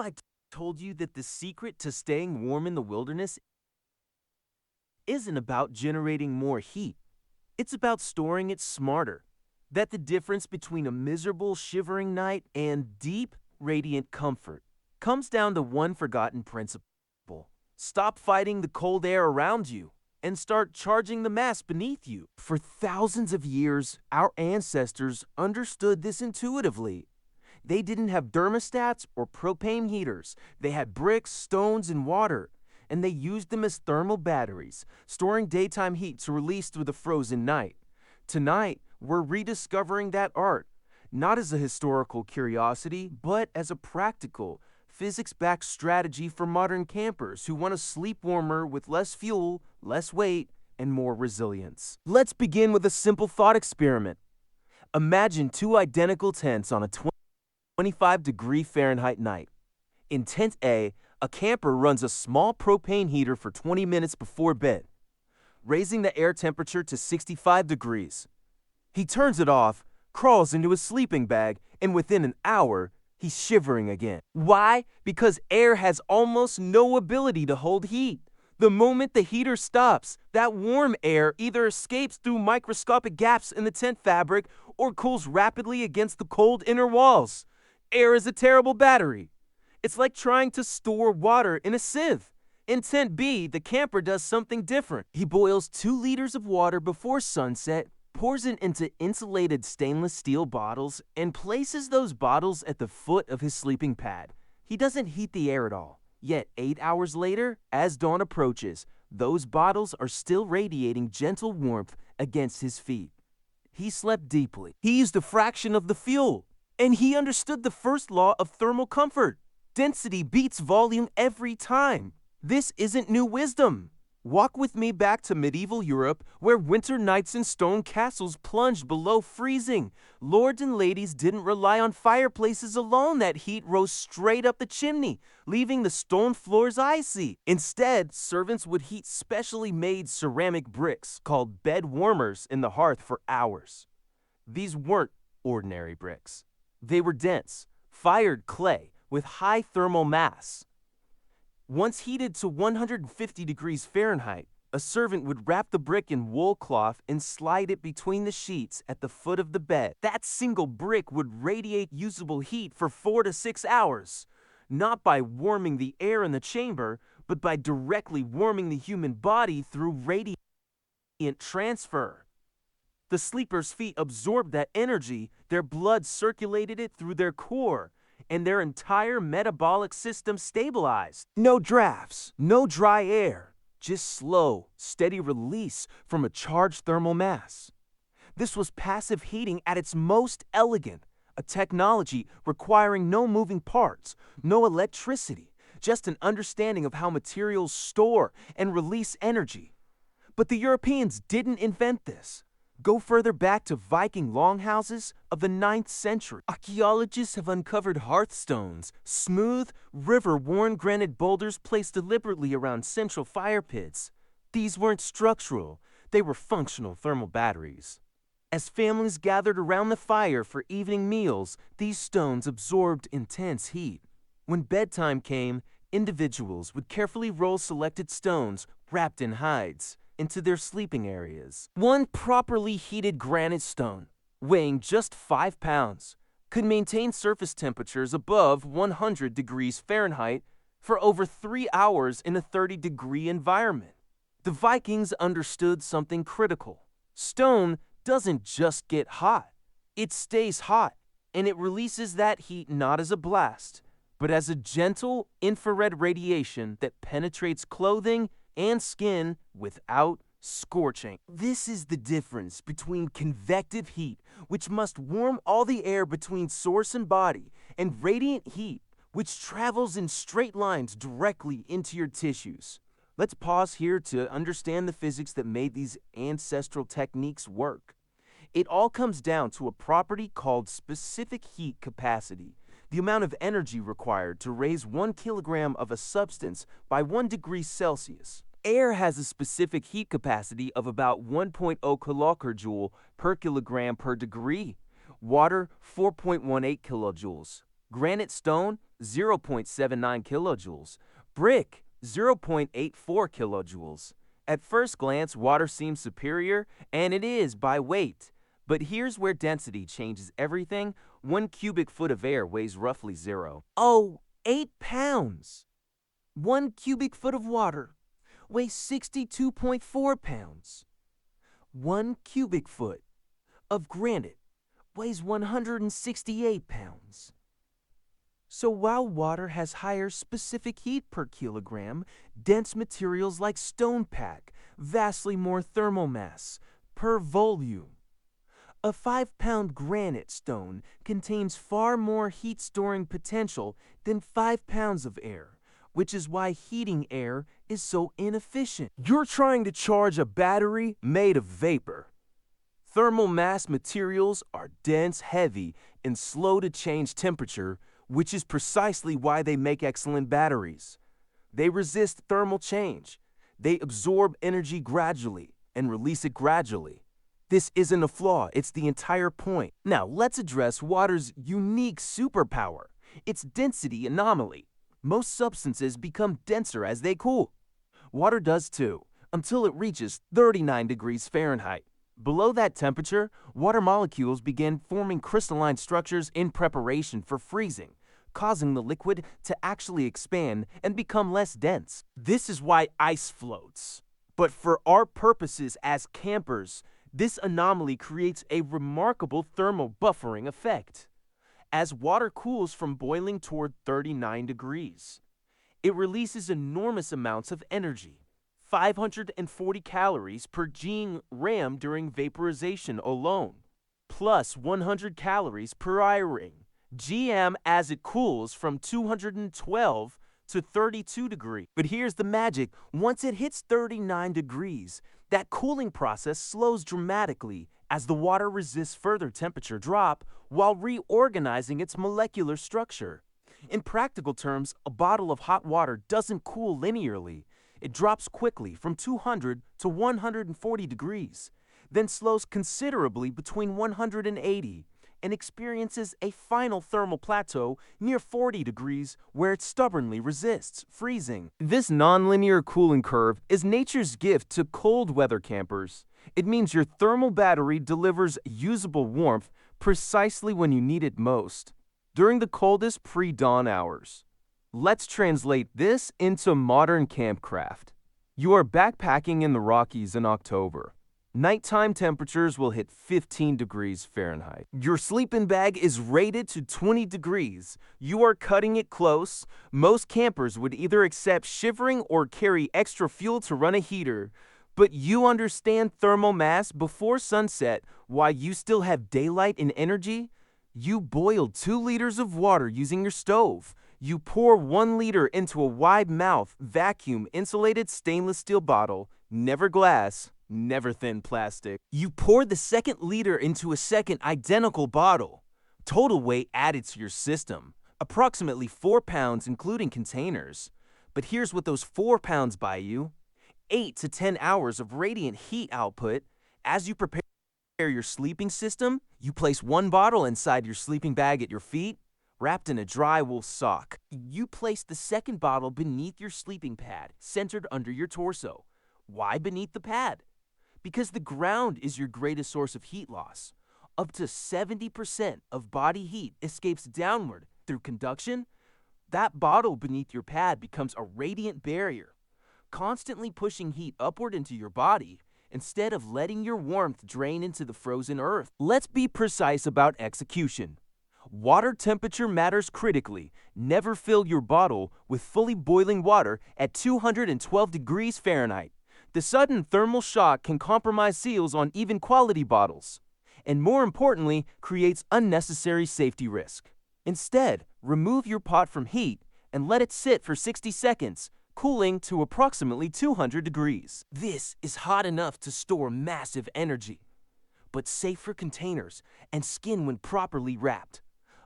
I told you that the secret to staying warm in the wilderness isn't about generating more heat? It's about storing it smarter. That the difference between a miserable, shivering night and deep, radiant comfort comes down to one forgotten principle. Stop fighting the cold air around you and start charging the mass beneath you. For thousands of years, our ancestors understood this intuitively. They didn't have thermostats or propane heaters. They had bricks, stones, and water, and they used them as thermal batteries, storing daytime heat to release through the frozen night. Tonight, we're rediscovering that art, not as a historical curiosity, but as a practical, physics-backed strategy for modern campers who want to sleep warmer with less fuel, less weight, and more resilience. Let's begin with a simple thought experiment. Imagine two identical tents on a 25-degree Fahrenheit night. In tent A, a camper runs a small propane heater for 20 minutes before bed, raising the air temperature to 65 degrees. He turns it off, crawls into his sleeping bag, and within an hour, he's shivering again. Why? Because air has almost no ability to hold heat. The moment the heater stops, that warm air either escapes through microscopic gaps in the tent fabric or cools rapidly against the cold inner walls. Air is a terrible battery. It's like trying to store water in a sieve. In tent B, the camper does something different. He boils 2 liters of water before sunset, pours it into insulated stainless steel bottles, and places those bottles at the foot of his sleeping pad. He doesn't heat the air at all. Yet 8 hours later, as dawn approaches, those bottles are still radiating gentle warmth against his feet. He slept deeply. He used a fraction of the fuel. And he understood the first law of thermal comfort. Density beats volume every time. This isn't new wisdom. Walk with me back to medieval Europe, where winter nights in stone castles plunged below freezing. Lords and ladies didn't rely on fireplaces alone. That heat rose straight up the chimney, leaving the stone floors icy. Instead, servants would heat specially made ceramic bricks called bed warmers in the hearth for hours. These weren't ordinary bricks. They were dense, fired clay with high thermal mass. Once heated to 150 degrees Fahrenheit, a servant would wrap the brick in wool cloth and slide it between the sheets at the foot of the bed. That single brick would radiate usable heat for 4 to 6 hours, not by warming the air in the chamber, but by directly warming the human body through radiant transfer. The sleeper's feet absorbed that energy, their blood circulated it through their core, and their entire metabolic system stabilized. No drafts, no dry air, just slow, steady release from a charged thermal mass. This was passive heating at its most elegant, a technology requiring no moving parts, no electricity, just an understanding of how materials store and release energy. But the Europeans didn't invent this. Go further back to Viking longhouses of the 9th century. Archaeologists have uncovered hearthstones, smooth, river-worn granite boulders placed deliberately around central fire pits. These weren't structural, they were functional thermal batteries. As families gathered around the fire for evening meals, these stones absorbed intense heat. When bedtime came, individuals would carefully roll selected stones, wrapped in hides, into their sleeping areas. One properly heated granite stone, weighing just 5 pounds, could maintain surface temperatures above 100 degrees Fahrenheit for over 3 hours in a 30-degree environment. The Vikings understood something critical. Stone doesn't just get hot. It stays hot, and it releases that heat not as a blast, but as a gentle infrared radiation that penetrates clothing and skin without scorching. This is the difference between convective heat, which must warm all the air between source and body, and radiant heat, which travels in straight lines directly into your tissues. Let's pause here to understand the physics that made these ancestral techniques work. It all comes down to a property called specific heat capacity, the amount of energy required to raise 1 kilogram of a substance by 1 degree Celsius. Air has a specific heat capacity of about 1.0 kilojoule per kilogram per degree. Water, 4.18 kilojoules. Granite stone, 0.79 kilojoules. Brick, 0.84 kilojoules. At first glance, water seems superior, and it is by weight. But here's where density changes everything. 1 cubic foot of air weighs roughly 0.08 pounds. 1 cubic foot of water weighs 62.4 pounds. 1 cubic foot of granite weighs 168 pounds. So while water has higher specific heat per kilogram, dense materials like stone pack vastly more thermal mass per volume. A 5-pound granite stone contains far more heat-storing potential than 5 pounds of air, which is why heating air is so inefficient. You're trying to charge a battery made of vapor. Thermal mass materials are dense, heavy, and slow to change temperature, which is precisely why they make excellent batteries. They resist thermal change. They absorb energy gradually and release it gradually. This isn't a flaw, it's the entire point. Now, let's address water's unique superpower, its density anomaly. Most substances become denser as they cool. Water does too, until it reaches 39 degrees Fahrenheit. Below that temperature, water molecules begin forming crystalline structures in preparation for freezing, causing the liquid to actually expand and become less dense. This is why ice floats. But for our purposes as campers, this anomaly creates a remarkable thermal buffering effect. As water cools from boiling toward 39 degrees, it releases enormous amounts of energy. 540 calories per g-ram during vaporization alone, plus 100 calories per I-ring. GM as it cools from 212 to 32 degrees. But here's the magic. Once it hits 39 degrees, that cooling process slows dramatically as the water resists further temperature drop while reorganizing its molecular structure. In practical terms, a bottle of hot water doesn't cool linearly. It drops quickly from 200 to 140 degrees, then slows considerably between 180 and experiences a final thermal plateau near 40 degrees where it stubbornly resists freezing. This nonlinear cooling curve is nature's gift to cold weather campers. It means your thermal battery delivers usable warmth precisely when you need it most, during the coldest pre-dawn hours. Let's translate this into modern campcraft. You are backpacking in the Rockies in October. Nighttime temperatures will hit 15 degrees Fahrenheit. Your sleeping bag is rated to 20 degrees. You are cutting it close. Most campers would either accept shivering or carry extra fuel to run a heater. But you understand thermal mass before sunset, why you still have daylight and energy? You boiled 2 liters of water using your stove. You pour 1 liter into a wide-mouth, vacuum-insulated stainless steel bottle, never glass, never thin plastic. You pour the second liter into a second identical bottle. Total weight added to your system, approximately 4 pounds including containers. But here's what those 4 pounds buy you: 8 to 10 hours of radiant heat output. As you prepare your sleeping system, you place 1 bottle inside your sleeping bag at your feet, wrapped in a dry wool sock. You place the second bottle beneath your sleeping pad, centered under your torso. Why beneath the pad? Because the ground is your greatest source of heat loss. Up to 70% of body heat escapes downward through conduction. That bottle beneath your pad becomes a radiant barrier, constantly pushing heat upward into your body instead of letting your warmth drain into the frozen earth. Let's be precise about execution. Water temperature matters critically. Never fill your bottle with fully boiling water at 212 degrees Fahrenheit. The sudden thermal shock can compromise seals on even quality bottles, and more importantly, creates unnecessary safety risk. Instead, remove your pot from heat and let it sit for 60 seconds, cooling to approximately 200 degrees. This is hot enough to store massive energy, but safe for containers and skin when properly wrapped.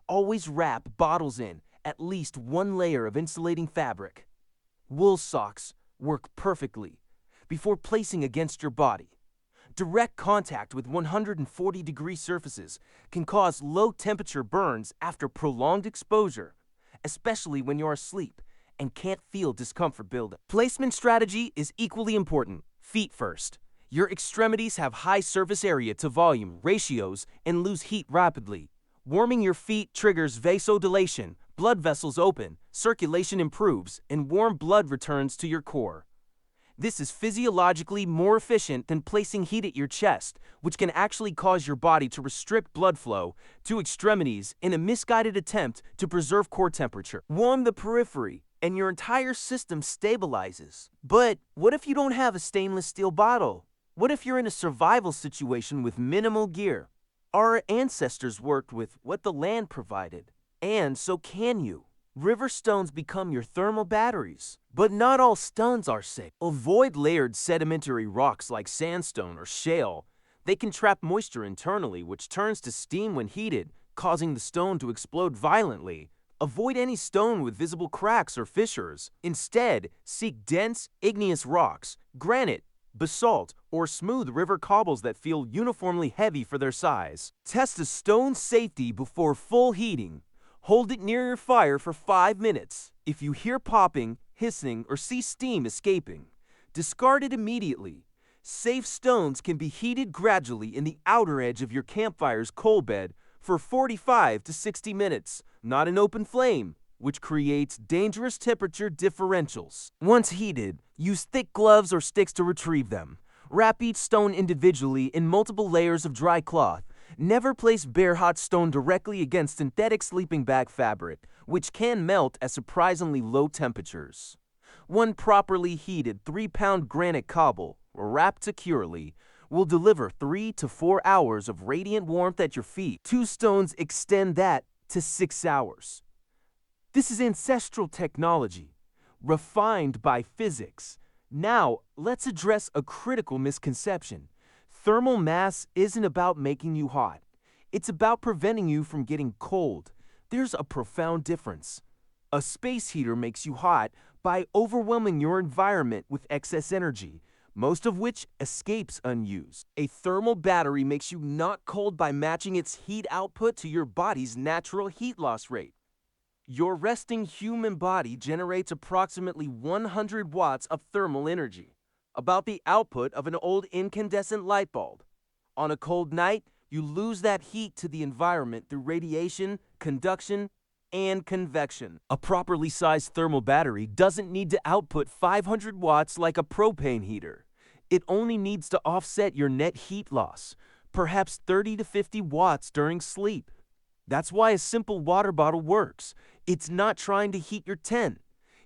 Always wrap bottles in at least 1 layer of insulating fabric. Wool socks work perfectly before placing against your body. Direct contact with 140-degree surfaces can cause low-temperature burns after prolonged exposure, especially when you're asleep and can't feel discomfort building. Placement strategy is equally important. Feet first. Your extremities have high surface area to volume ratios and lose heat rapidly. Warming your feet triggers vasodilation, blood vessels open, circulation improves, and warm blood returns to your core. This is physiologically more efficient than placing heat at your chest, which can actually cause your body to restrict blood flow to extremities in a misguided attempt to preserve core temperature. Warm the periphery, and your entire system stabilizes. But what if you don't have a stainless steel bottle? What if you're in a survival situation with minimal gear? Our ancestors worked with what the land provided, and so can you. River stones become your thermal batteries. But not all stones are safe. Avoid layered sedimentary rocks like sandstone or shale. They can trap moisture internally, which turns to steam when heated, causing the stone to explode violently. Avoid any stone with visible cracks or fissures. Instead, seek dense, igneous rocks, granite, basalt, or smooth river cobbles that feel uniformly heavy for their size. Test a stone's safety before full heating. Hold it near your fire for 5 minutes. If you hear popping, hissing, or see steam escaping, discard it immediately. Safe stones can be heated gradually in the outer edge of your campfire's coal bed for 45 to 60 minutes, not an open flame, which creates dangerous temperature differentials. Once heated, use thick gloves or sticks to retrieve them. Wrap each stone individually in multiple layers of dry cloth. Never place bare hot stone directly against synthetic sleeping bag fabric, which can melt at surprisingly low temperatures. One properly heated 3-pound granite cobble, wrapped securely, will deliver 3 to 4 hours of radiant warmth at your feet. 2 stones extend that to 6 hours. This is ancestral technology, refined by physics. Now, let's address a critical misconception. Thermal mass isn't about making you hot. It's about preventing you from getting cold. There's a profound difference. A space heater makes you hot by overwhelming your environment with excess energy, most of which escapes unused. A thermal battery makes you not cold by matching its heat output to your body's natural heat loss rate. Your resting human body generates approximately 100 watts of thermal energy, about the output of an old incandescent light bulb. On a cold night, you lose that heat to the environment through radiation, conduction, and convection. A properly sized thermal battery doesn't need to output 500 watts like a propane heater. It only needs to offset your net heat loss, perhaps 30 to 50 watts during sleep. That's why a simple water bottle works. It's not trying to heat your tent.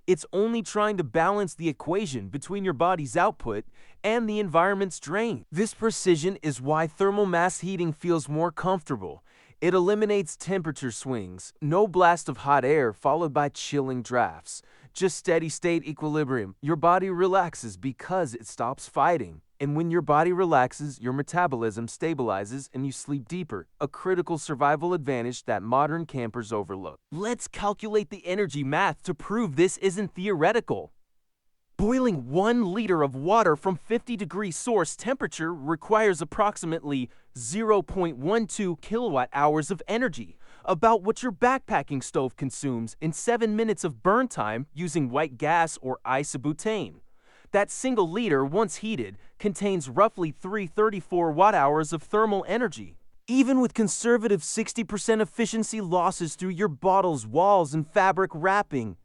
It's only trying to balance the equation between your body's output and the environment's drain. This precision is why thermal mass heating feels more comfortable. It eliminates temperature swings, no blast of hot air followed by chilling drafts. Just steady state equilibrium. Your body relaxes because it stops fighting. And when your body relaxes, your metabolism stabilizes and you sleep deeper, a critical survival advantage that modern campers overlook. Let's calculate the energy math to prove this isn't theoretical. Boiling 1 liter of water from 50-degree source temperature requires approximately 0.12 kilowatt hours of energy, about what your backpacking stove consumes in 7 minutes of burn time using white gas or isobutane. That single liter, once heated, contains roughly 334 watt-hours of thermal energy. Even with conservative 60% efficiency losses through your bottle's walls and fabric wrapping,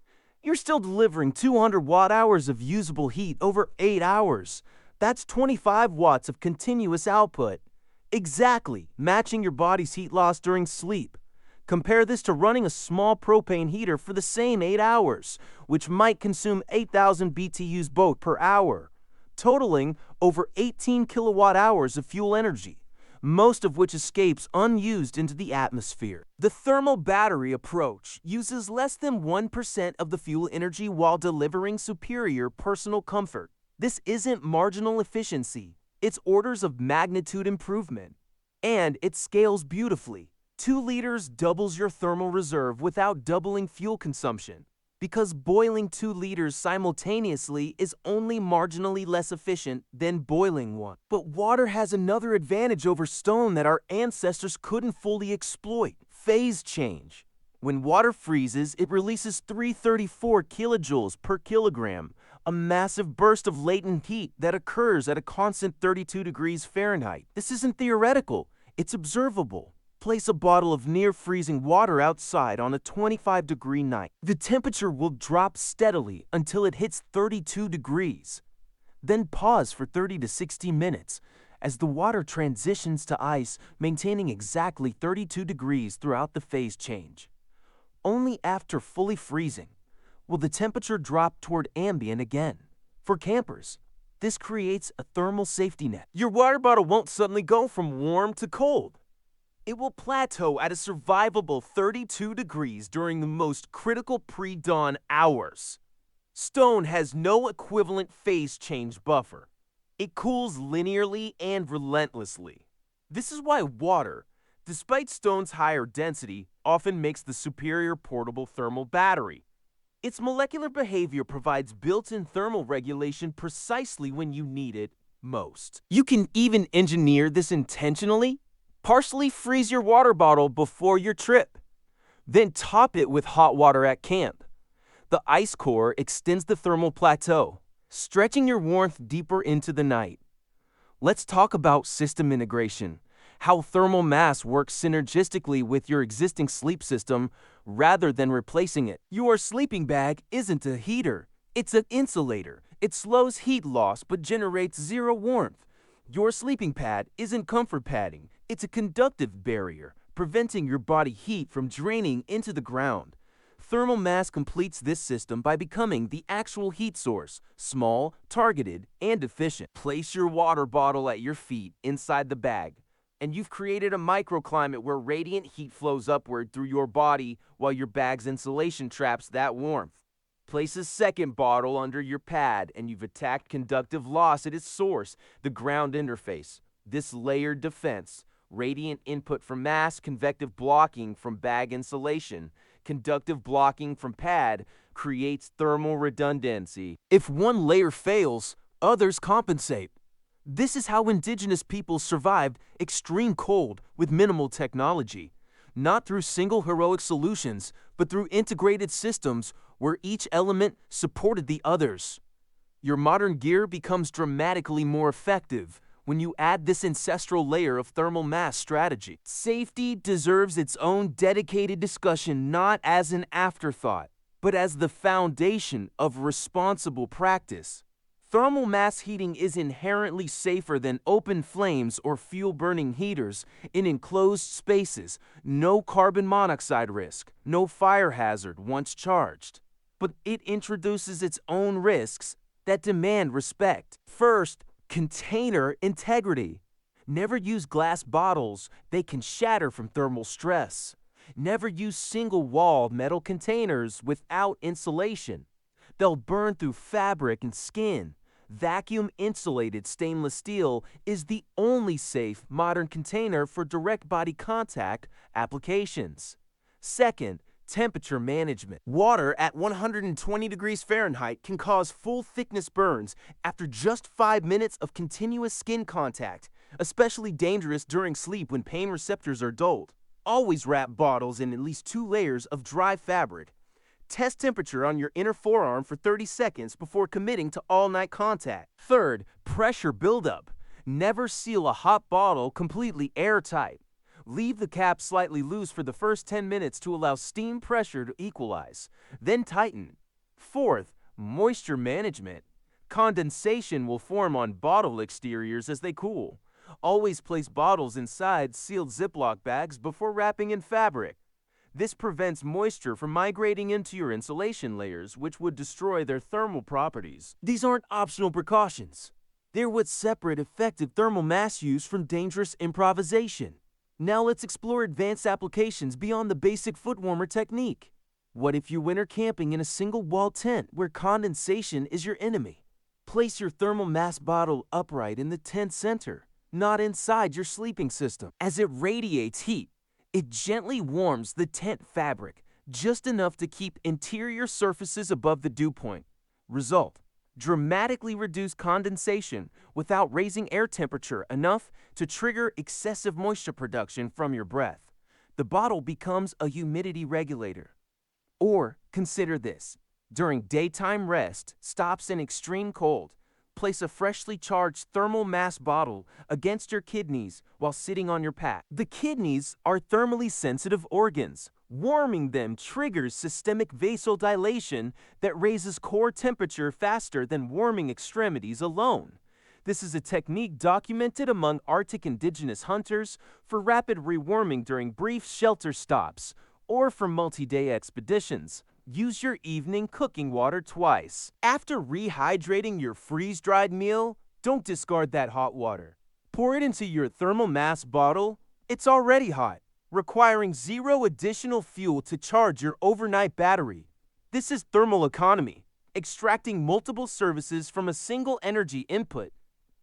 you're still delivering 200 watt-hours of usable heat over 8 hours. That's 25 watts of continuous output. Exactly, matching your body's heat loss during sleep. Compare this to running a small propane heater for the same 8 hours, which might consume 8,000 BTUs both per hour, totaling over 18 kilowatt hours of fuel energy, most of which escapes unused into the atmosphere. The thermal battery approach uses less than 1% of the fuel energy while delivering superior personal comfort. This isn't marginal efficiency, it's orders of magnitude improvement. And it scales beautifully. 2 liters doubles your thermal reserve without doubling fuel consumption. because boiling 2 liters simultaneously is only marginally less efficient than boiling 1. But water has another advantage over stone that our ancestors couldn't fully exploit: phase change. When water freezes, it releases 334 kilojoules per kilogram, a massive burst of latent heat that occurs at a constant 32 degrees Fahrenheit. This isn't theoretical, it's observable. Place a bottle of near-freezing water outside on a 25-degree night. The temperature will drop steadily until it hits 32 degrees. Then pause for 30 to 60 minutes as the water transitions to ice, maintaining exactly 32 degrees throughout the phase change. Only after fully freezing will the temperature drop toward ambient again. For campers, this creates a thermal safety net. Your water bottle won't suddenly go from warm to cold. It will plateau at a survivable 32 degrees during the most critical pre-dawn hours. Stone has no equivalent phase change buffer. It cools linearly and relentlessly. This is why water, despite stone's higher density, often makes the superior portable thermal battery. Its molecular behavior provides built-in thermal regulation precisely when you need it most. You can even engineer this intentionally. Partially freeze your water bottle before your trip. Then top it with hot water at camp. The ice core extends the thermal plateau, stretching your warmth deeper into the night. Let's talk about system integration, how thermal mass works synergistically with your existing sleep system rather than replacing it. Your sleeping bag isn't a heater, it's an insulator. It slows heat loss but generates zero warmth. Your sleeping pad isn't comfort padding, it's a conductive barrier, preventing your body heat from draining into the ground. Thermal mass completes this system by becoming the actual heat source, small, targeted, and efficient. Place your water bottle at your feet inside the bag, and you've created a microclimate where radiant heat flows upward through your body while your bag's insulation traps that warmth. Place a second bottle under your pad, and you've attacked conductive loss at its source, the ground interface. This layered defense, radiant input from mass, convective blocking from bag insulation, conductive blocking from pad, creates thermal redundancy. If one layer fails, others compensate. This is how indigenous peoples survived extreme cold with minimal technology, not through single heroic solutions, but through integrated systems where each element supported the others. Your modern gear becomes dramatically more effective when you add this ancestral layer of thermal mass strategy. Safety deserves its own dedicated discussion, not as an afterthought, but as the foundation of responsible practice. Thermal mass heating is inherently safer than open flames or fuel-burning heaters in enclosed spaces. No carbon monoxide risk, no fire hazard once charged. But it introduces its own risks that demand respect. First, container integrity. Never use glass bottles, they can shatter from thermal stress. Never use single-walled metal containers without insulation. They'll burn through fabric and skin. Vacuum-insulated stainless steel is the only safe modern container for direct body contact applications. Second, temperature management. Water at 120 degrees Fahrenheit can cause full-thickness burns after just 5 minutes of continuous skin contact, especially dangerous during sleep when pain receptors are dulled. Always wrap bottles in at least 2 layers of dry fabric. Test temperature on your inner forearm for 30 seconds before committing to all-night contact. Third, pressure buildup. Never seal a hot bottle completely airtight. Leave the cap slightly loose for the first 10 minutes to allow steam pressure to equalize, then tighten. Fourth, moisture management. Condensation will form on bottle exteriors as they cool. Always place bottles inside sealed Ziploc bags before wrapping in fabric. This prevents moisture from migrating into your insulation layers, which would destroy their thermal properties. These aren't optional precautions. They're what separate effective thermal mass use from dangerous improvisation. Now let's explore advanced applications beyond the basic foot warmer technique. What if you're winter camping in a single-wall tent where condensation is your enemy? Place your thermal mass bottle upright in the tent center, not inside your sleeping system. As it radiates heat, it gently warms the tent fabric, just enough to keep interior surfaces above the dew point. Result: dramatically reduce condensation without raising air temperature enough to trigger excessive moisture production from your breath. The bottle becomes a humidity regulator. Or consider this: during daytime rest, stops in extreme cold, place a freshly charged thermal mass bottle against your kidneys while sitting on your pack. The kidneys are thermally sensitive organs. Warming them triggers systemic vasodilation that raises core temperature faster than warming extremities alone. This is a technique documented among Arctic indigenous hunters for rapid rewarming during brief shelter stops or for multi-day expeditions. Use your evening cooking water twice. After rehydrating your freeze-dried meal, don't discard that hot water. Pour it into your thermal mass bottle. It's already hot, requiring zero additional fuel to charge your overnight battery. This is thermal economy, extracting multiple services from a single energy input.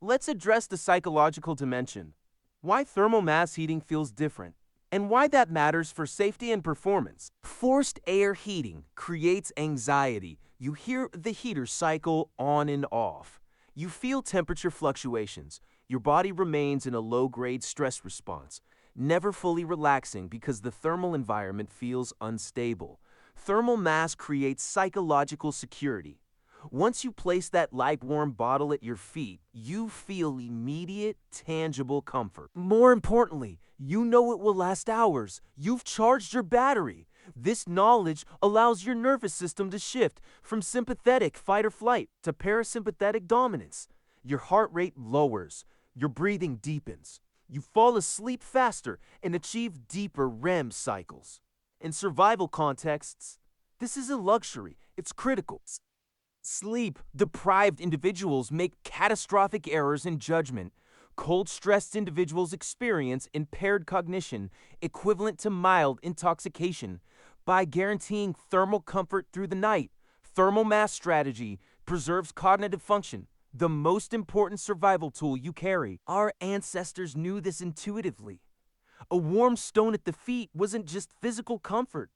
Let's address the psychological dimension. Why thermal mass heating feels different, and why that matters for safety and performance. Forced air heating creates anxiety. You hear the heater cycle on and off. You feel temperature fluctuations. Your body remains in a low-grade stress response, never fully relaxing because the thermal environment feels unstable. Thermal mass creates psychological security. Once you place that light-warm bottle at your feet, you feel immediate, tangible comfort. More importantly, you know it will last hours. You've charged your battery. This knowledge allows your nervous system to shift from sympathetic fight or flight to parasympathetic dominance. Your heart rate lowers. Your breathing deepens. You fall asleep faster and achieve deeper REM cycles. In survival contexts, this is a luxury. It's critical. Sleep-deprived individuals make catastrophic errors in judgment. Cold-stressed individuals experience impaired cognition, equivalent to mild intoxication. By guaranteeing thermal comfort through the night, thermal mass strategy preserves cognitive function, the most important survival tool you carry. Our ancestors knew this intuitively. A warm stone at the feet wasn't just physical comfort.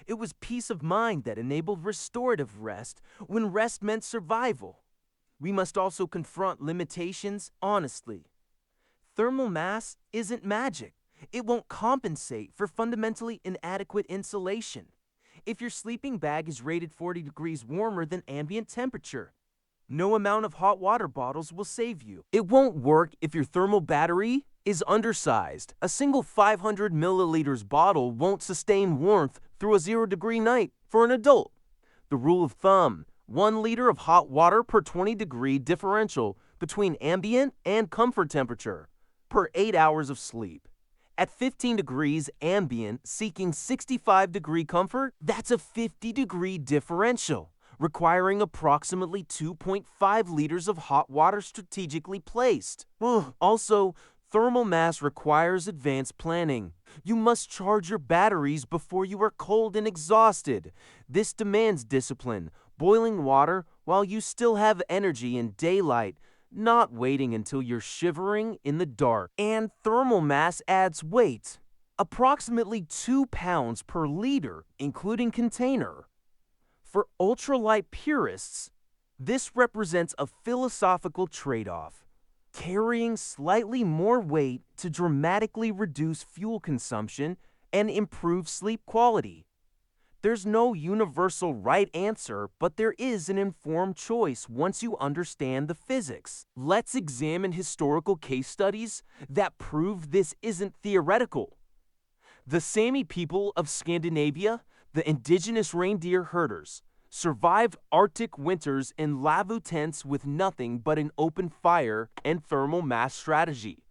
It was peace of mind that enabled restorative rest when rest meant survival. We must also confront limitations honestly. Thermal mass isn't magic. It won't compensate for fundamentally inadequate insulation. If your sleeping bag is rated 40 degrees warmer than ambient temperature, no amount of hot water bottles will save you. It won't work if your thermal battery is undersized. A single 500 milliliters bottle won't sustain warmth through a 0-degree night for an adult. The rule of thumb: 1 liter of hot water per 20-degree differential between ambient and comfort temperature per 8 hours of sleep. At 15 degrees ambient, seeking 65-degree comfort, that's a 50-degree differential, requiring approximately 2.5 liters of hot water strategically placed. Also, thermal mass requires advanced planning. You must charge your batteries before you are cold and exhausted. This demands discipline, boiling water while you still have energy in daylight, not waiting until you're shivering in the dark. And thermal mass adds weight, approximately 2 pounds per liter, including container. For ultralight purists, this represents a philosophical trade-off, carrying slightly more weight to dramatically reduce fuel consumption and improve sleep quality. There's no universal right answer, but there is an informed choice once you understand the physics. Let's examine historical case studies that prove this isn't theoretical. The Sami people of Scandinavia, the indigenous reindeer herders, survived Arctic winters in lavu tents with nothing but an open fire and thermal mass strategy.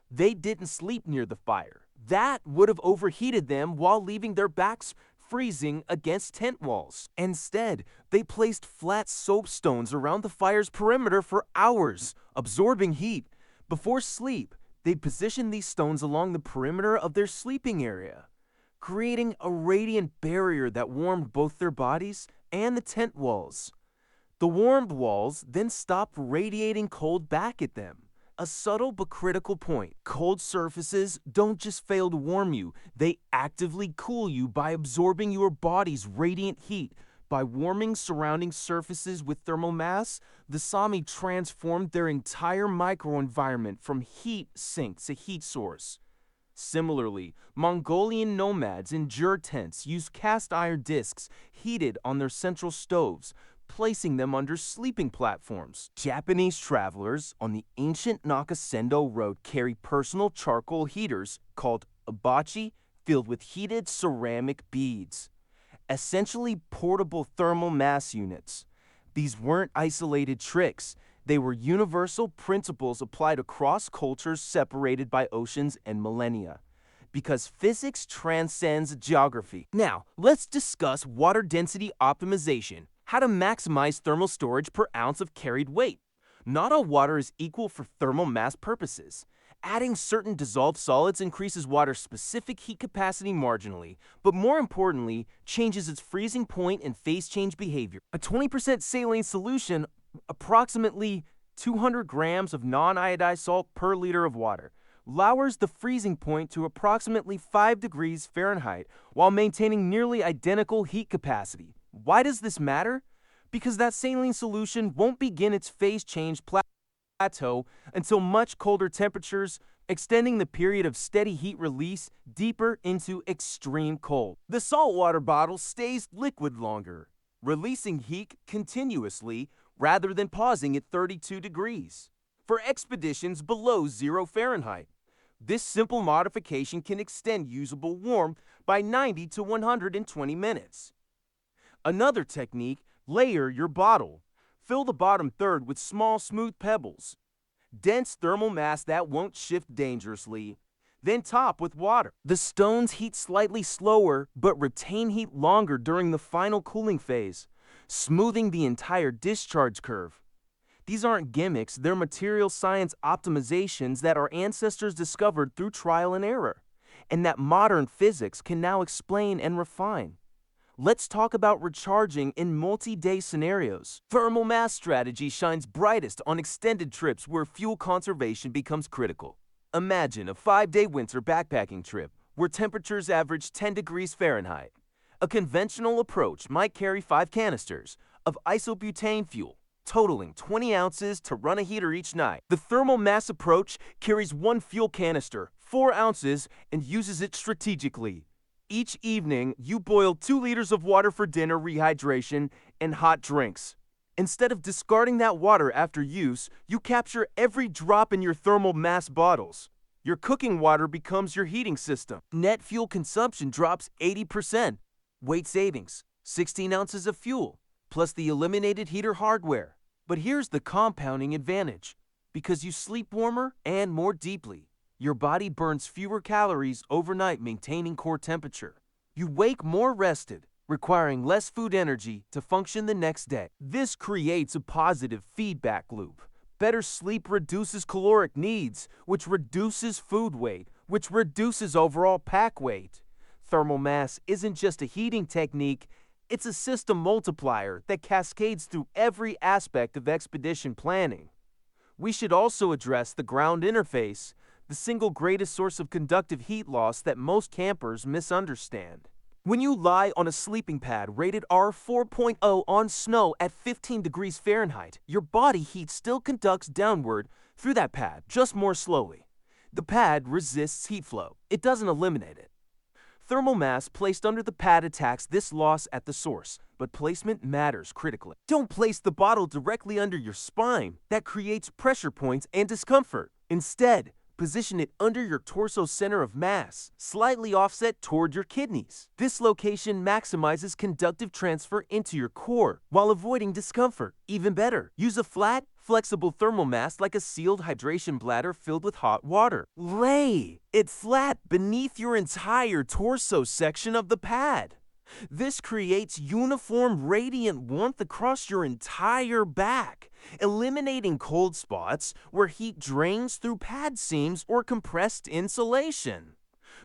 They didn't sleep near the fire. That would have overheated them while leaving their backs freezing against tent walls. Instead, they placed flat soapstones around the fire's perimeter for hours, absorbing heat. Before sleep, they positioned these stones along the perimeter of their sleeping area, creating a radiant barrier that warmed both their bodies and the tent walls. The warmed walls then stopped radiating cold back at them. A subtle but critical point. Cold surfaces don't just fail to warm you, they actively cool you by absorbing your body's radiant heat. By warming surrounding surfaces with thermal mass, the Sami transformed their entire microenvironment from heat sink to heat source. Similarly, Mongolian nomads in Jur tents used cast iron discs heated on their central stoves, placing them under sleeping platforms. Japanese travelers on the ancient Nakasendo Road carry personal charcoal heaters called abachi filled with heated ceramic beads, essentially portable thermal mass units. These weren't isolated tricks. They were universal principles applied across cultures separated by oceans and millennia. Because physics transcends geography. Now, let's discuss water density optimization, how to maximize thermal storage per ounce of carried weight. Not all water is equal for thermal mass purposes. Adding certain dissolved solids increases water's specific heat capacity marginally, but more importantly, changes its freezing point and phase change behavior. A 20% saline solution, approximately 200 grams of non-iodized salt per liter of water, lowers the freezing point to approximately 5 degrees Fahrenheit while maintaining nearly identical heat capacity. Why does this matter? Because that saline solution won't begin its phase change plateau until much colder temperatures, extending the period of steady heat release deeper into extreme cold. The saltwater bottle stays liquid longer, releasing heat continuously rather than pausing at 32 degrees. For expeditions below 0 Fahrenheit, this simple modification can extend usable warmth by 90 to 120 minutes. Another technique, layer your bottle. Fill the bottom third with small, smooth pebbles, dense thermal mass that won't shift dangerously. Then top with water. The stones heat slightly slower but retain heat longer during the final cooling phase, smoothing the entire discharge curve. These aren't gimmicks, they're material science optimizations that our ancestors discovered through trial and error, and that modern physics can now explain and refine. Let's talk about recharging in multi-day scenarios. Thermal mass strategy shines brightest on extended trips where fuel conservation becomes critical. Imagine a 5-day winter backpacking trip where temperatures average 10 degrees Fahrenheit. A conventional approach might carry 5 canisters of isobutane fuel, totaling 20 ounces to run a heater each night. The thermal mass approach carries 1 fuel canister, 4 ounces, and uses it strategically. Each evening, you boil 2 liters of water for dinner rehydration and hot drinks. Instead of discarding that water after use, you capture every drop in your thermal mass bottles. Your cooking water becomes your heating system. Net fuel consumption drops 80%. Weight savings, 16 ounces of fuel, plus the eliminated heater hardware. But here's the compounding advantage. Because you sleep warmer and more deeply, your body burns fewer calories overnight, maintaining core temperature. You wake more rested, requiring less food energy to function the next day. This creates a positive feedback loop. Better sleep reduces caloric needs, which reduces food weight, which reduces overall pack weight. Thermal mass isn't just a heating technique, it's a system multiplier that cascades through every aspect of expedition planning. We should also address the ground interface, the single greatest source of conductive heat loss that most campers misunderstand. When you lie on a sleeping pad rated R4.0 on snow at 15 degrees Fahrenheit, your body heat still conducts downward through that pad, just more slowly. The pad resists heat flow. It doesn't eliminate it. Thermal mass placed under the pad attacks this loss at the source, but placement matters critically. Don't place the bottle directly under your spine. That creates pressure points and discomfort. Instead, position it under your torso center of mass, slightly offset toward your kidneys. This location maximizes conductive transfer into your core while avoiding discomfort. Even better, use a flat, flexible thermal mass like a sealed hydration bladder filled with hot water. Lay it flat beneath your entire torso section of the pad. This creates uniform radiant warmth across your entire back, eliminating cold spots where heat drains through pad seams or compressed insulation.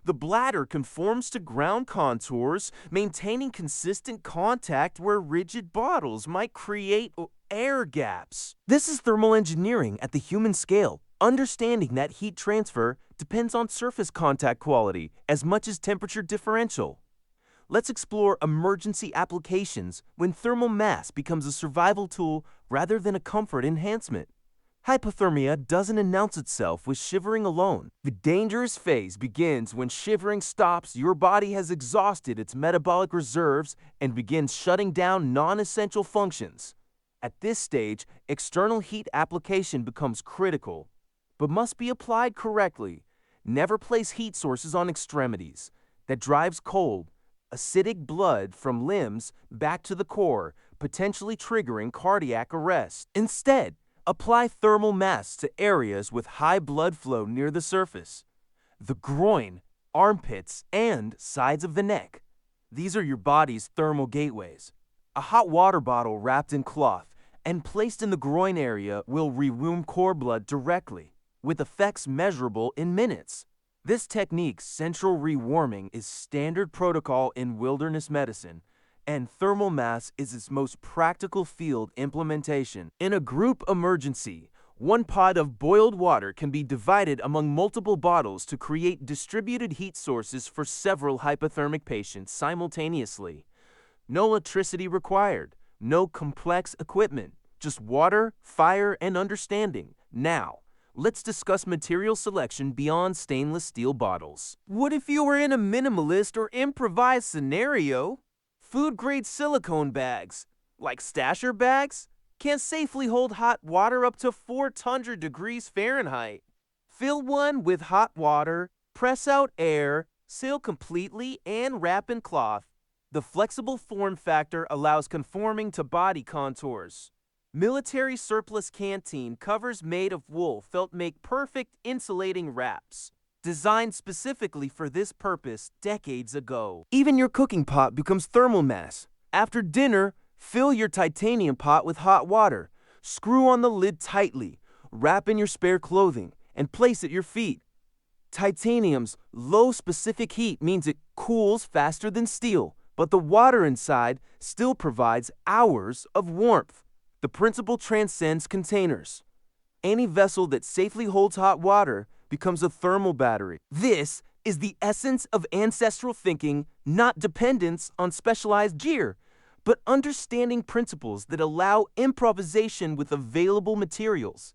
The bladder conforms to ground contours, maintaining consistent contact where rigid bottles might create air gaps. This is thermal engineering at the human scale. Understanding that heat transfer depends on surface contact quality as much as temperature differential. Let's explore emergency applications when thermal mass becomes a survival tool rather than a comfort enhancement. Hypothermia doesn't announce itself with shivering alone. The dangerous phase begins when shivering stops, your body has exhausted its metabolic reserves and begins shutting down non-essential functions. At this stage, external heat application becomes critical, but must be applied correctly. Never place heat sources on extremities. That drives cold, acidic blood from limbs back to the core, potentially triggering cardiac arrest. Instead, apply thermal mass to areas with high blood flow near the surface, the groin, armpits, and sides of the neck. These are your body's thermal gateways. A hot water bottle wrapped in cloth and placed in the groin area will rewarm core blood directly, with effects measurable in minutes. This technique, central rewarming, is standard protocol in wilderness medicine, and thermal mass is its most practical field implementation. In a group emergency, one pot of boiled water can be divided among multiple bottles to create distributed heat sources for several hypothermic patients simultaneously. No electricity required, no complex equipment, just water, fire, and understanding. Now, let's discuss material selection beyond stainless steel bottles. What if you were in a minimalist or improvised scenario? Food-grade silicone bags, like stasher bags, can safely hold hot water up to 400 degrees Fahrenheit. Fill one with hot water, press out air, seal completely, and wrap in cloth. The flexible form factor allows conforming to body contours. Military surplus canteen covers made of wool felt make perfect insulating wraps, designed specifically for this purpose decades ago. Even your cooking pot becomes thermal mass. After dinner, fill your titanium pot with hot water. Screw on the lid tightly, wrap in your spare clothing, and place at your feet. Titanium's low specific heat means it cools faster than steel, but the water inside still provides hours of warmth. The principle transcends containers. Any vessel that safely holds hot water becomes a thermal battery. This is the essence of ancestral thinking, not dependence on specialized gear, but understanding principles that allow improvisation with available materials.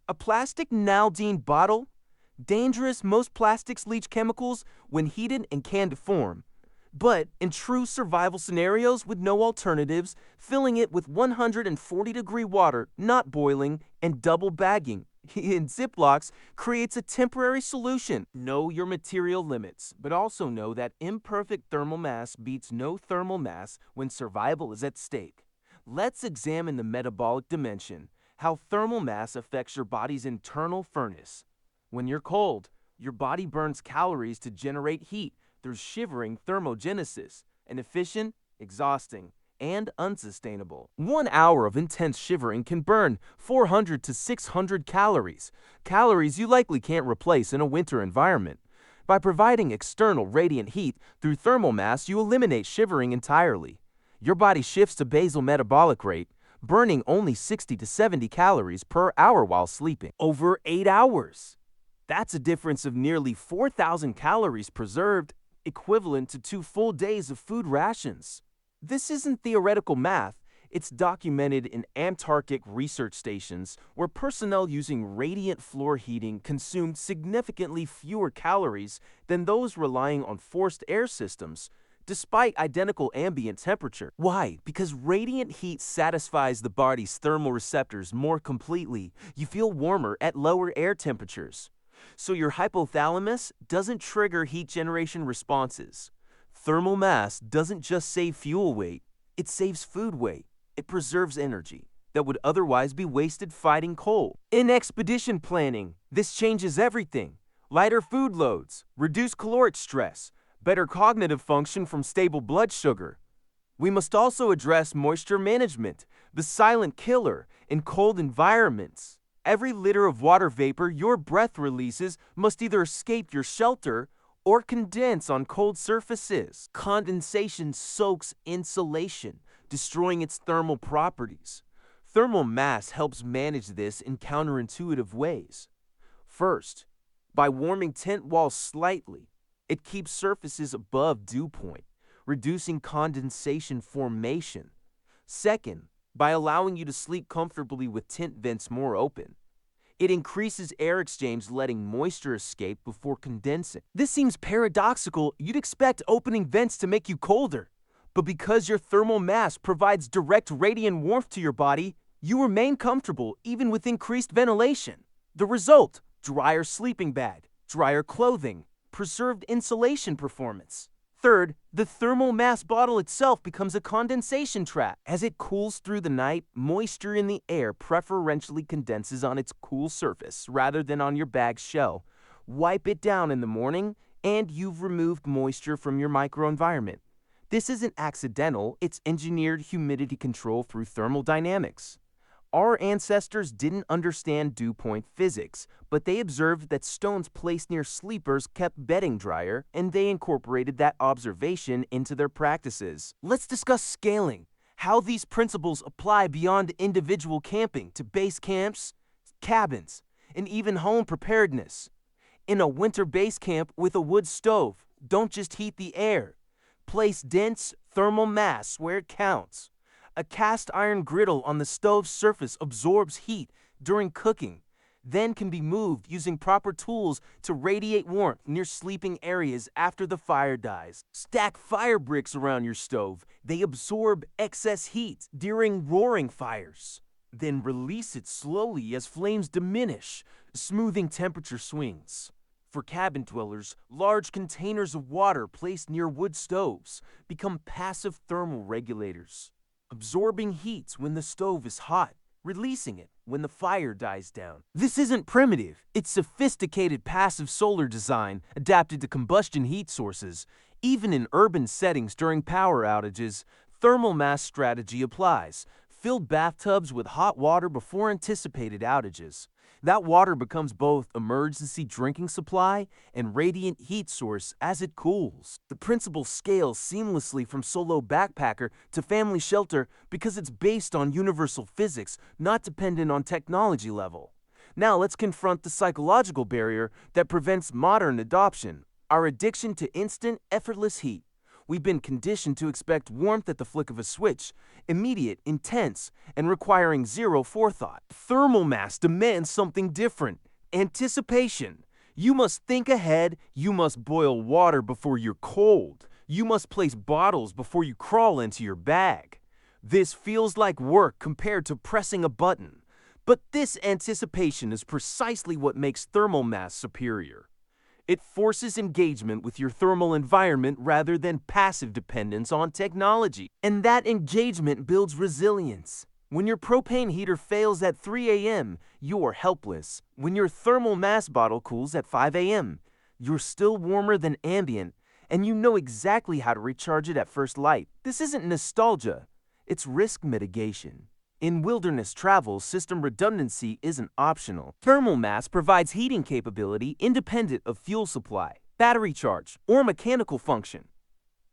A plastic Naldine bottle? Dangerous, most plastics leach chemicals when heated and can deform. But in true survival scenarios with no alternatives, filling it with 140-degree water, not boiling, and double bagging in Ziplocs creates a temporary solution. Know your material limits, but also know that imperfect thermal mass beats no thermal mass when survival is at stake. Let's examine the metabolic dimension, how thermal mass affects your body's internal furnace. When you're cold, your body burns calories to generate heat through shivering thermogenesis, inefficient, exhausting, and unsustainable. 1 hour of intense shivering can burn 400 to 600 calories, calories you likely can't replace in a winter environment. By providing external radiant heat through thermal mass, you eliminate shivering entirely. Your body shifts to basal metabolic rate, burning only 60 to 70 calories per hour while sleeping. Over 8 hours. That's a difference of nearly 4,000 calories preserved, equivalent to 2 full days of food rations. This isn't theoretical math, it's documented in Antarctic research stations where personnel using radiant floor heating consumed significantly fewer calories than those relying on forced air systems, despite identical ambient temperature. Why? Because radiant heat satisfies the body's thermal receptors more completely. You feel warmer at lower air temperatures. So your hypothalamus doesn't trigger heat generation responses. Thermal mass doesn't just save fuel weight, it saves food weight. It preserves energy that would otherwise be wasted fighting cold. In expedition planning, this changes everything. Lighter food loads, reduced caloric stress, better cognitive function from stable blood sugar. We must also address moisture management, the silent killer in cold environments. Every liter of water vapor your breath releases must either escape your shelter or condense on cold surfaces. Condensation soaks insulation, destroying its thermal properties. Thermal mass helps manage this in counterintuitive ways. First, by warming tent walls slightly, it keeps surfaces above dew point, reducing condensation formation. Second, by allowing you to sleep comfortably with tent vents more open. It increases air exchange, letting moisture escape before condensing. This seems paradoxical. You'd expect opening vents to make you colder. But because your thermal mass provides direct radiant warmth to your body, you remain comfortable even with increased ventilation. The result: drier sleeping bag, drier clothing, preserved insulation performance. Third, the thermal mass bottle itself becomes a condensation trap. As it cools through the night, moisture in the air preferentially condenses on its cool surface rather than on your bag's shell. Wipe it down in the morning, and you've removed moisture from your microenvironment. This isn't accidental, it's engineered humidity control through thermodynamics. Our ancestors didn't understand dew point physics, but they observed that stones placed near sleepers kept bedding drier, and they incorporated that observation into their practices. Let's discuss scaling, how these principles apply beyond individual camping to base camps, cabins, and even home preparedness. In a winter base camp with a wood stove, don't just heat the air. Place dense thermal mass where it counts. A cast iron griddle on the stove's surface absorbs heat during cooking, then can be moved using proper tools to radiate warmth near sleeping areas after the fire dies. Stack fire bricks around your stove. They absorb excess heat during roaring fires. Then release it slowly as flames diminish, smoothing temperature swings. For cabin dwellers, large containers of water placed near wood stoves become passive thermal regulators, absorbing heat when the stove is hot, releasing it when the fire dies down. This isn't primitive, it's sophisticated passive solar design adapted to combustion heat sources. Even in urban settings during power outages, thermal mass strategy applies. Fill bathtubs with hot water before anticipated outages. That water becomes both emergency drinking supply and radiant heat source as it cools. The principle scales seamlessly from solo backpacker to family shelter because it's based on universal physics, not dependent on technology level. Now let's confront the psychological barrier that prevents modern adoption: our addiction to instant, effortless heat. We've been conditioned to expect warmth at the flick of a switch, immediate, intense, and requiring zero forethought. Thermal mass demands something different: anticipation. You must think ahead, you must boil water before you're cold, you must place bottles before you crawl into your bag. This feels like work compared to pressing a button. But this anticipation is precisely what makes thermal mass superior. It forces engagement with your thermal environment rather than passive dependence on technology. And that engagement builds resilience. When your propane heater fails at 3 a.m., you're helpless. When your thermal mass bottle cools at 5 a.m., you're still warmer than ambient, and you know exactly how to recharge it at first light. This isn't nostalgia, it's risk mitigation. In wilderness travel, system redundancy isn't optional. Thermal mass provides heating capability independent of fuel supply, battery charge, or mechanical function.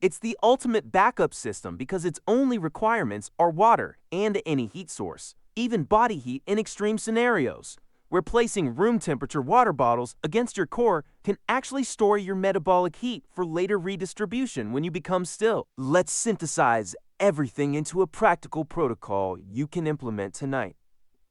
It's the ultimate backup system because its only requirements are water and any heat source, even body heat in extreme scenarios, where placing room temperature water bottles against your core can actually store your metabolic heat for later redistribution when you become still. Let's synthesize everything into a practical protocol you can implement tonight.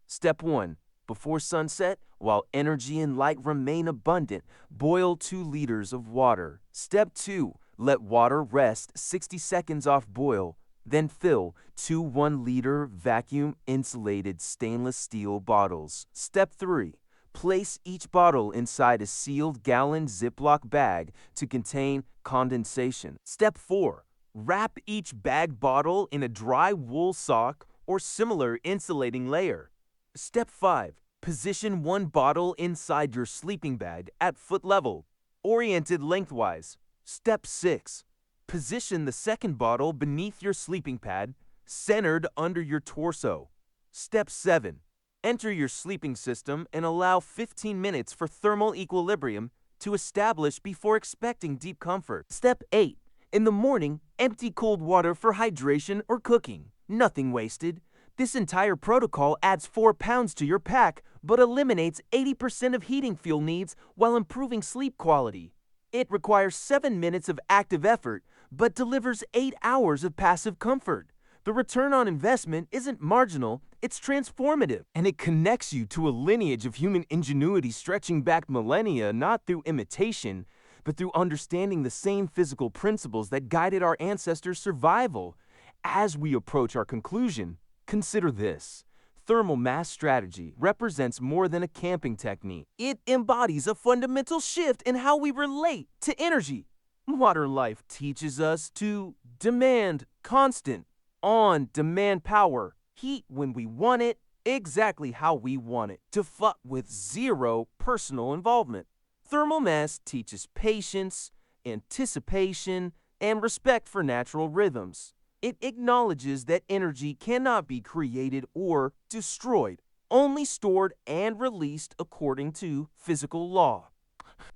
Step 1. Before sunset, while energy and light remain abundant, boil 2 liters of water. Step 2. Let water rest 60 seconds off boil, then fill 2 1-liter vacuum-insulated stainless steel bottles. Step 3. Place each bottle inside a sealed gallon Ziploc bag to contain condensation. Step 4. Wrap each bag bottle in a dry wool sock or similar insulating layer. Step 5. Position 1 bottle inside your sleeping bag at foot level, oriented lengthwise. Step 6. Position the second bottle beneath your sleeping pad, centered under your torso. Step 7. Enter your sleeping system and allow 15 minutes for thermal equilibrium to establish before expecting deep comfort. Step 8. In the morning, empty cold water for hydration or cooking. Nothing wasted. This entire protocol adds 4 pounds to your pack, but eliminates 80% of heating fuel needs while improving sleep quality. It requires 7 minutes of active effort, but delivers 8 hours of passive comfort. The return on investment isn't marginal, it's transformative, and it connects you to a lineage of human ingenuity stretching back millennia, not through imitation, but through understanding the same physical principles that guided our ancestors' survival. As we approach our conclusion, consider this. Thermal mass strategy represents more than a camping technique. It embodies a fundamental shift in how we relate to energy. Modern life teaches us to demand constant, on-demand power, heat when we want it, exactly how we want it, to fuck with zero personal involvement. Thermal mass teaches patience, anticipation, and respect for natural rhythms. It acknowledges that energy cannot be created or destroyed, only stored and released according to physical law.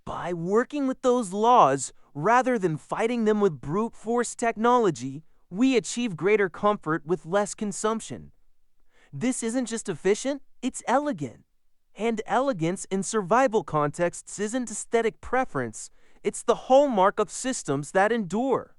By working with those laws, rather than fighting them with brute force technology, we achieve greater comfort with less consumption. This isn't just efficient, it's elegant. And elegance in survival contexts isn't aesthetic preference, it's the hallmark of systems that endure.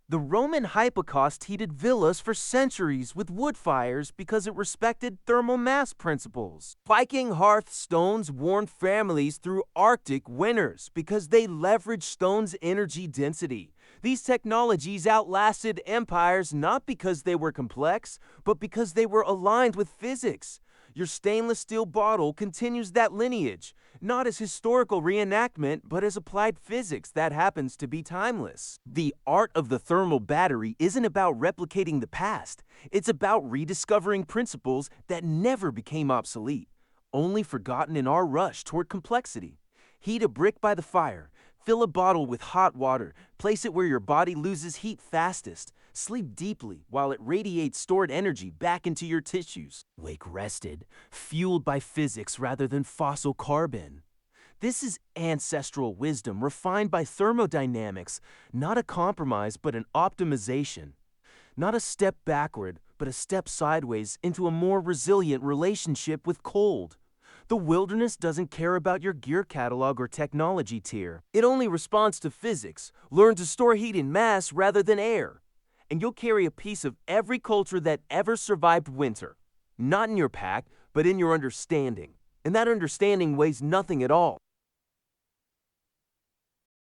The Roman hypocaust heated villas for centuries with wood fires because it respected thermal mass principles. Viking hearthstones warmed families through Arctic winters because they leveraged stone's energy density. These technologies outlasted empires not because they were complex, but because they were aligned with physics. Your stainless steel bottle continues that lineage, not as historical reenactment, but as applied physics that happens to be timeless. The art of the thermal battery isn't about replicating the past. It's about rediscovering principles that never became obsolete, only forgotten in our rush toward complexity. Heat a brick by the fire. Fill a bottle with hot water. Place it where your body loses heat fastest. Sleep deeply while it radiates stored energy back into your tissues. Wake rested, fueled by physics rather than fossil carbon. This is ancestral wisdom refined by thermodynamics, not a compromise but an optimization. Not a step backward, but a step sideways into a more resilient relationship with cold. The wilderness doesn't care about your gear catalog or technology tier. It only responds to physics. Learn to store heat in mass rather than air. And you'll carry a piece of every culture that ever survived winter. Not in your pack, but in your understanding. And that understanding weighs nothing at all.